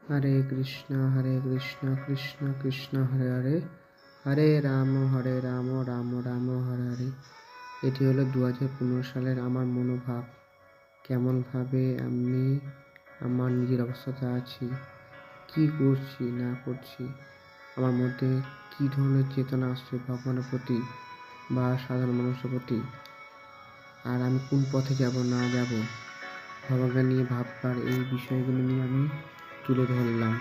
হরে কৃষ্ণ কৃষ্ণ কৃষ্ণ হরে হরে, হরে রাম রাম রাম হরে হরে। এটি হলো 2015 সালের আমার মনোভাব। কেমনভাবে আমি আমার নিজের অবস্থাতে আছি, কি করছি না করছি, আমার মধ্যে কী ধরনের চেতনা আসছে ভগবানের প্রতি বা সাধারণ মানুষের প্রতি, আর আমি কোন পথে যাব না যাব, ভগবানকে নিয়ে ভাববার এই বিষয়গুলো নিয়ে আমি তুলে ধরলাম।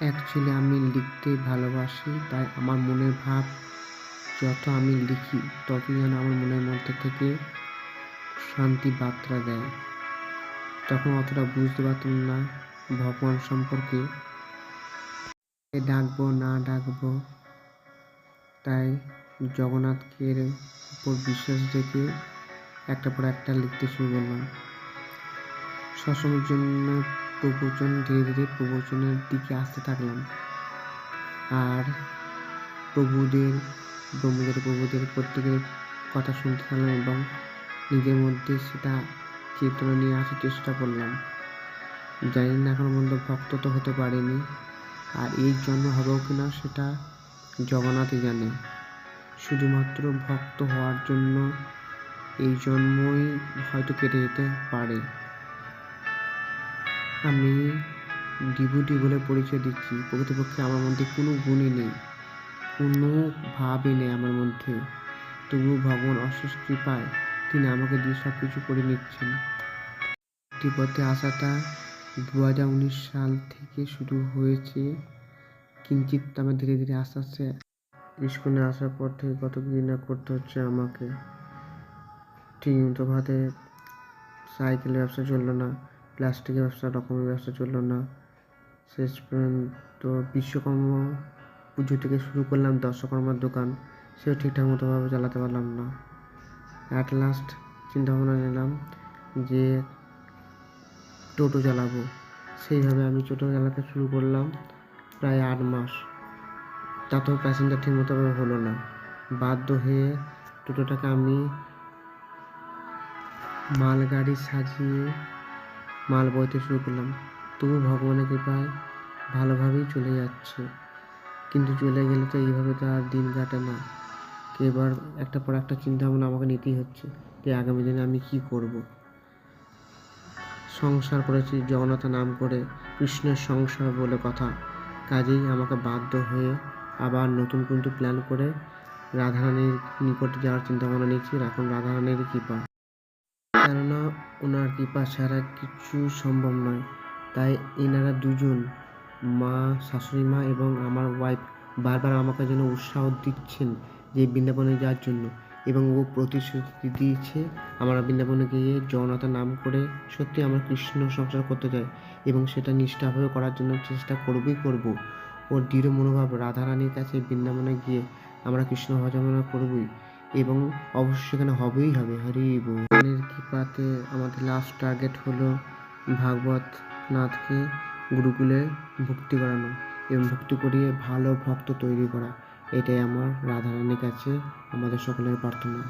অ্যাকচুয়ালি আমি লিখতে ভালোবাসি, তাই আমার মনের ভাব যত আমি লিখি ততই যেন আমার মনের মধ্যে থেকে শান্তি বার্তা দেয়। তখন অতটা বুঝতে পারতাম না ভগবান সম্পর্কে, ডাকবো না ডাকবো, তাই জগন্নাথকে উপর বিশ্বাস রেখে একটার পর একটা লিখতে শুরু করলাম। সবসময়ের জন্য প্রবচন, ধীরে ধীরে প্রবচনের দিকে আসতে থাকলাম, আর প্রভুদের প্রত্যেকের কথা শুনতে থাকলাম এবং নিজের মধ্যে সেটা চেতনা নিয়ে আসার চেষ্টা করলাম। জানি না এখনো পর্যন্ত ভক্ত তো হতে পারিনি, আর এই জন্ম হবেও কিনা সেটা জগন্নাথই জানে। শুধুমাত্র ভক্ত হওয়ার জন্য এই জন্মই হয়তো কেটে যেতে পারে। আমি ডিভোটি বলে পরিচয় দিচ্ছি, প্রকৃতপক্ষে আমার মধ্যে কোনো গুণই নেই, কোনো ভাবই নেই আমার মধ্যে, তবুও ভগবান অশেষ কৃপায় তিনি আমাকে দিয়ে সব কিছু করে নিচ্ছেন। তিব্বতে আসাটা 2019 সাল থেকে শুরু হয়েছে, কিঞ্চিত আমি ধীরে ধীরে আস্তে আস্তে ইস্কনে আসার পর থেকে কত কিছু না করতে হচ্ছে আমাকে। ঠিকমতোভাবে সাইকেলের ব্যবসা চললো না, প্লাস্টিকের ব্যবসা, রকমের ব্যবসা চললো না। শেষ পর্যন্ত বিশ্বকর্মা পুজো থেকে শুরু করলাম দশকর্মার দোকান, সেও ঠিকঠাক মতোভাবে চালাতে পারলাম না। অ্যাট লাস্ট চিন্তাভাবনা নিলাম যে টোটো চালাবো। সেইভাবে আমি টোটো চালাতে শুরু করলাম প্রায় 8 মাস। তাতেও প্যাসেঞ্জার ঠিক মতোভাবে হলো না। বাধ্য হয়ে টোটোটাকে আমি মালগাড়ি সাজিয়ে মাল বইতে শুরু করলাম। তবু ভগবানের কৃপায় ভালোভাবেই চলে যাচ্ছে, কিন্তু চলে গেলে তো এইভাবে তো আর দিন কাটে না। এবার একটা পর একটা চিন্তাভাবনা আমাকে নিতেই হচ্ছে যে আগামী দিনে আমি কি করব। সংসার করেছি জগন্নাথের নাম করে, কৃষ্ণের সংসার বলে কথা, কাজেই আমাকে বাধ্য হয়ে আবার নতুন কিন্তু প্ল্যান করে রাধারানীর নিকটে যাওয়ার চিন্তাভাবনা নিচ্ছি। এখন রাধারানীর কৃপা, কেননা ওনার কৃপা ছাড়া কিছু সম্ভব নয়। তাই এনারা দুজন, মা, শাশুড়ি মা এবং আমার ওয়াইফ বারবার আমাকে যেন উৎসাহ দিচ্ছেন যে বৃন্দাবনে যাওয়ার জন্য, এবং ও প্রতিশ্রুতি দিয়েছে আমরা বৃন্দাবনে গিয়ে জগন্নাথের নাম করে সত্যি আমরা কৃষ্ণ সংসার করতে চাই, এবং সেটা নিষ্ঠাভাবে করার জন্য চেষ্টা করব। ওর দৃঢ় মনোভাব, রাধারানীর কাছে বৃন্দাবনে গিয়ে আমরা কৃষ্ণ ভজনা করবই, এবং অবশ্যই সেখানে হবেই হবে। হরি বল। ভগবানের কৃপাতে আমাদের লাস্ট টার্গেট হলো ভাগবত নাথকে গুরুকুলে ভক্তি করানো এবং ভক্তি করিয়ে ভালো ভক্ত তৈরি করা। এটাই আমার রাধারানীর কাছে আমাদের সকলের প্রার্থনা।